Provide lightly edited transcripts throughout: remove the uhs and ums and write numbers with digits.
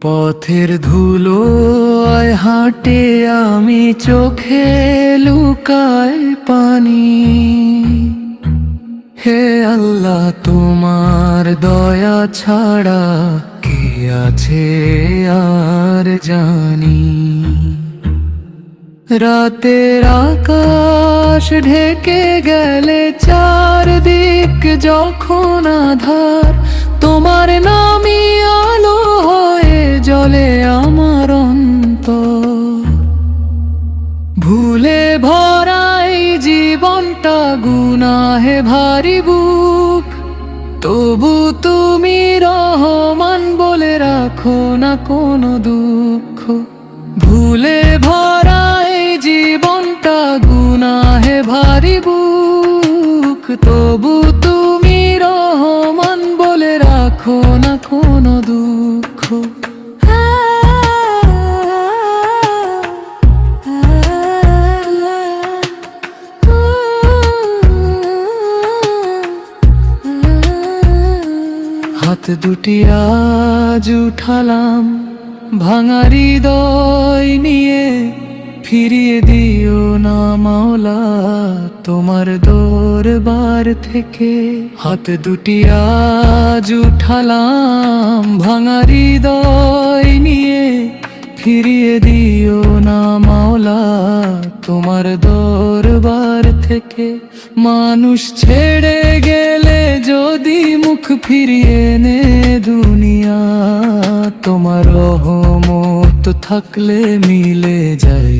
পথের ধুলোয় হাঁটে আমি, চোখে লুকায় পানি। হে আল্লাহ, তোমার দয়া ছাড়া কে আছে আর জানি। রাতের আকাশ ঢেকে গেলে, চারদিক যখন আধার, তোমার নামই আলো হয়ে জ্বলে আমার অন্তর। ভুলে ভরা এই জীবনটা, গুনাহে ভারী বুক, তবু তুমি রহমান বলে রাখো না কোনো দুঃখ। ভুলে ভরা এই জীবনটা, গুনাহে ভারী বুক, তবু তুমি রহমান বলে রাখো না কোনো দুঃখ। হাত দুটি আজ উঠালাম, ভাঙা হৃদয় নিয়ে, ফিরিয়ে দিও না মাওলা তোমার দরবার থেকে। হাত দুটি আজ উঠালাম, ভাঙা হৃদয় নিয়ে, ফিরিয়ে দিও না মাওলা তোমার দরবার থেকে। মানুষ ছেড়ে গেলে যদি মুখ ফিরিয়ে নে দুনিয়া, তোমার রহমত থাকলে মিলে যায়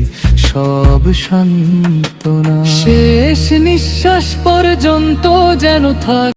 সব সান্ত্বনা। শেষ নিঃশ্বাস পর্যন্ত যেন থাক